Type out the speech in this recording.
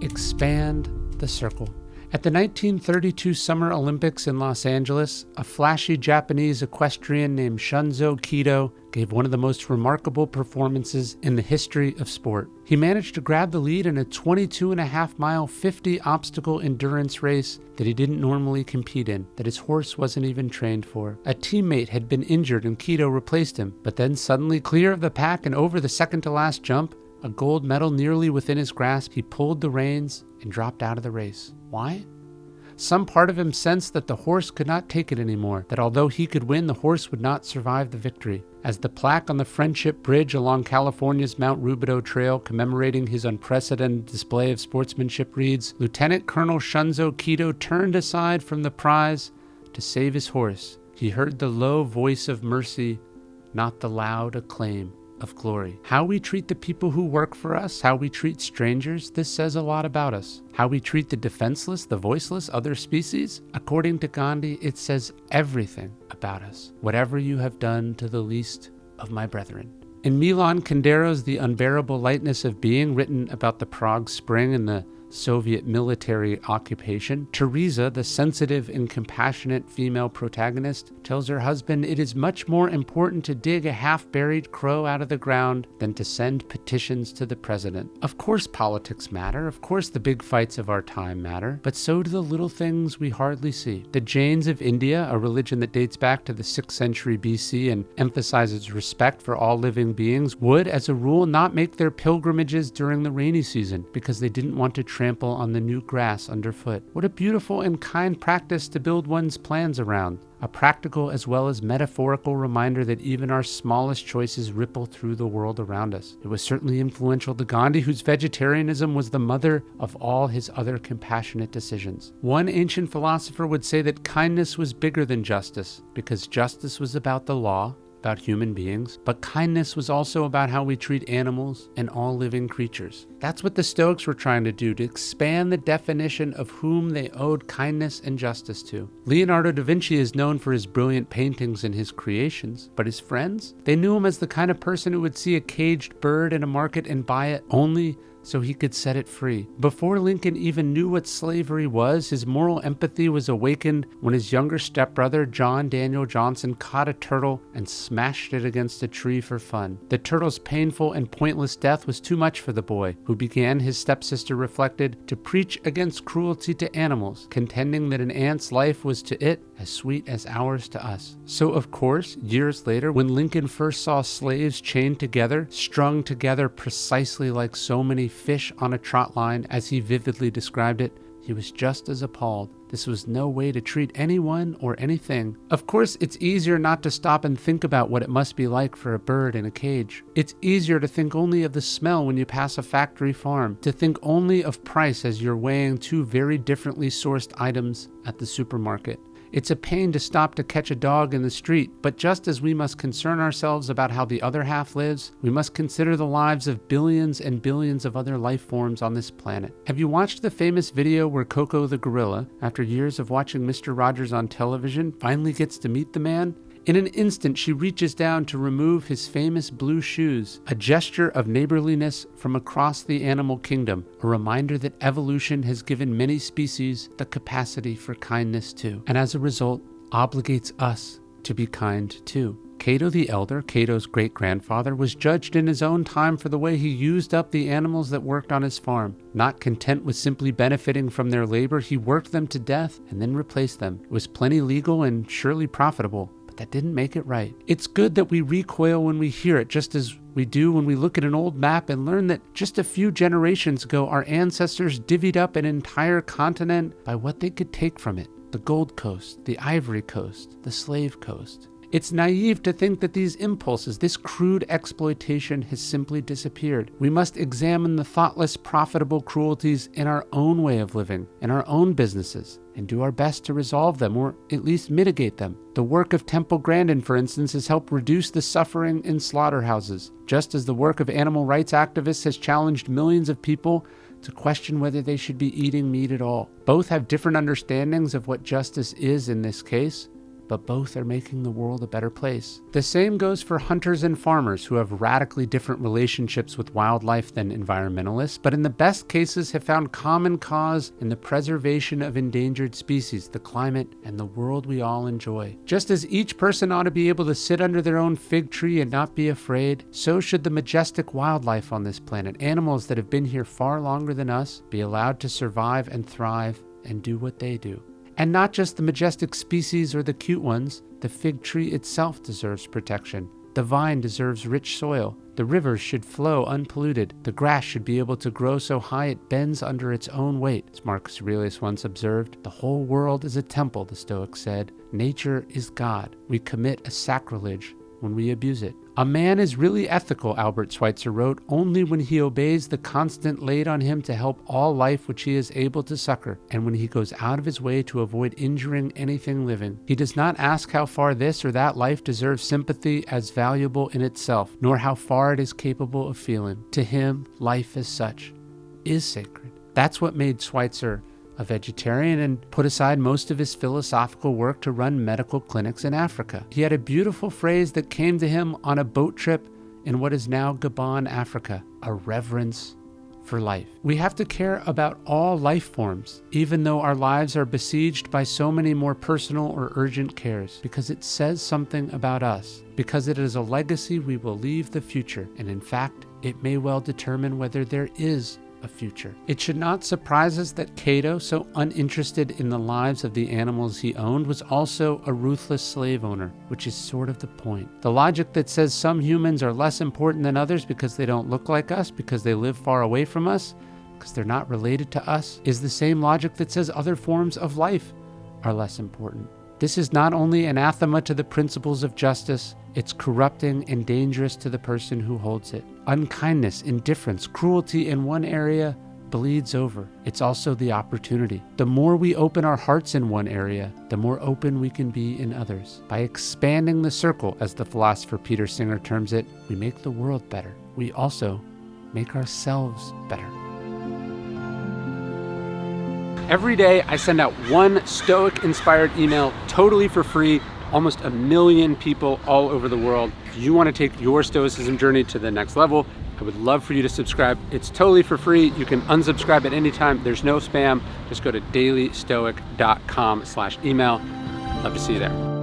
Expand the circle. At the 1932 Summer Olympics in Los Angeles, a flashy Japanese equestrian named Shunzo Kido gave one of the most remarkable performances in the history of sport. He managed to grab the lead in a 22.5-mile 50-obstacle endurance race that he didn't normally compete in, that his horse wasn't even trained for. A teammate had been injured and Kido replaced him, but then suddenly, clear of the pack and over the second-to-last jump, a gold medal nearly within his grasp, he pulled the reins and dropped out of the race. Why? Some part of him sensed that the horse could not take it anymore, that although he could win, the horse would not survive the victory. As the plaque on the Friendship Bridge along California's Mount Rubidoux Trail commemorating his unprecedented display of sportsmanship reads, Lieutenant Colonel Shunzo Kido turned aside from the prize to save his horse. He heard the low voice of mercy, not the loud acclaim of glory. How we treat the people who work for us, how we treat strangers, this says a lot about us. How we treat the defenseless, the voiceless, other species, according to Gandhi, it says everything about us. Whatever you have done to the least of my brethren. In Milan Kundero's The Unbearable Lightness of Being, written about the Prague Spring and the Soviet military occupation, Teresa, the sensitive and compassionate female protagonist, tells her husband it is much more important to dig a half-buried crow out of the ground than to send petitions to the president. Of course politics matter, of course the big fights of our time matter, but so do the little things we hardly see. The Jains of India, a religion that dates back to the 6th century BC and emphasizes respect for all living beings, would, as a rule, not make their pilgrimages during the rainy season because they didn't want to trample on the new grass underfoot. What a beautiful and kind practice to build one's plans around. A practical as well as metaphorical reminder that even our smallest choices ripple through the world around us. It was certainly influential to Gandhi, whose vegetarianism was the mother of all his other compassionate decisions. One ancient philosopher would say that kindness was bigger than justice, because justice was about the law, about human beings, but kindness was also about how we treat animals and all living creatures. That's what the Stoics were trying to do, to expand the definition of whom they owed kindness and justice to. Leonardo da Vinci is known for his brilliant paintings and his creations, but his friends? They knew him as the kind of person who would see a caged bird in a market and buy it only so he could set it free. Before Lincoln even knew what slavery was, his moral empathy was awakened when his younger stepbrother, John Daniel Johnson, caught a turtle and smashed it against a tree for fun. The turtle's painful and pointless death was too much for the boy, who began, his stepsister reflected, to preach against cruelty to animals, contending that an ant's life was to it as sweet as ours to us. So of course, years later, when Lincoln first saw slaves chained together, strung together precisely like so many fish on a trot line, as he vividly described it, he was just as appalled. This was no way to treat anyone or anything. Of course, it's easier not to stop and think about what it must be like for a bird in a cage. It's easier to think only of the smell when you pass a factory farm, to think only of price as you're weighing two very differently sourced items at the supermarket. It's a pain to stop to catch a dog in the street, but just as we must concern ourselves about how the other half lives, we must consider the lives of billions and billions of other life forms on this planet. Have you watched the famous video where Coco the gorilla, after years of watching Mr. Rogers on television, finally gets to meet the man? In an instant, she reaches down to remove his famous blue shoes, a gesture of neighborliness from across the animal kingdom, a reminder that evolution has given many species the capacity for kindness too, and as a result, obligates us to be kind too. Cato the Elder, Cato's great-grandfather, was judged in his own time for the way he used up the animals that worked on his farm. Not content with simply benefiting from their labor, he worked them to death and then replaced them. It was plenty legal and surely profitable. That didn't make it right. It's good that we recoil when we hear it, just as we do when we look at an old map and learn that just a few generations ago, our ancestors divvied up an entire continent by what they could take from it. The Gold Coast, the Ivory Coast, the Slave Coast. It's naive to think that these impulses, this crude exploitation, has simply disappeared. We must examine the thoughtless, profitable cruelties in our own way of living, in our own businesses, and do our best to resolve them, or at least mitigate them. The work of Temple Grandin, for instance, has helped reduce the suffering in slaughterhouses, just as the work of animal rights activists has challenged millions of people to question whether they should be eating meat at all. Both have different understandings of what justice is in this case, but both are making the world a better place. The same goes for hunters and farmers who have radically different relationships with wildlife than environmentalists, but in the best cases have found common cause in the preservation of endangered species, the climate, and the world we all enjoy. Just as each person ought to be able to sit under their own fig tree and not be afraid, so should the majestic wildlife on this planet, animals that have been here far longer than us, be allowed to survive and thrive and do what they do. And not just the majestic species or the cute ones, the fig tree itself deserves protection. The vine deserves rich soil. The rivers should flow unpolluted. The grass should be able to grow so high it bends under its own weight. As Marcus Aurelius once observed, the whole world is a temple, the Stoics said. Nature is God. We commit a sacrilege when we abuse it. A man is really ethical, Albert Schweitzer wrote, only when he obeys the constant laid on him to help all life which he is able to succor, and when he goes out of his way to avoid injuring anything living. He does not ask how far this or that life deserves sympathy as valuable in itself, nor how far it is capable of feeling. To him, life as such is sacred. That's what made Schweitzer a vegetarian and put aside most of his philosophical work to run medical clinics in Africa. He had a beautiful phrase that came to him on a boat trip in what is now Gabon, Africa, a reverence for life. We have to care about all life forms, even though our lives are besieged by so many more personal or urgent cares, because it says something about us, because it is a legacy we will leave the future, and in fact, it may well determine whether there is a future. It should not surprise us that Kido, so uninterested in the lives of the animals he owned, was also a ruthless slave owner, which is sort of the point. The logic that says some humans are less important than others because they don't look like us, because they live far away from us, because they're not related to us, is the same logic that says other forms of life are less important. This is not only anathema to the principles of justice, it's corrupting and dangerous to the person who holds it. Unkindness, indifference, cruelty in one area bleeds over. It's also the opportunity. The more we open our hearts in one area, the more open we can be in others. By expanding the circle, as the philosopher Peter Singer terms it, we make the world better. We also make ourselves better. Every day, I send out one Stoic-inspired email totally for free. Almost 1 million people all over the world. If you want to take your Stoicism journey to the next level, I would love for you to subscribe. It's totally for free. You can unsubscribe at any time. There's no spam. Just go to dailystoic.com/email. Love to see you there.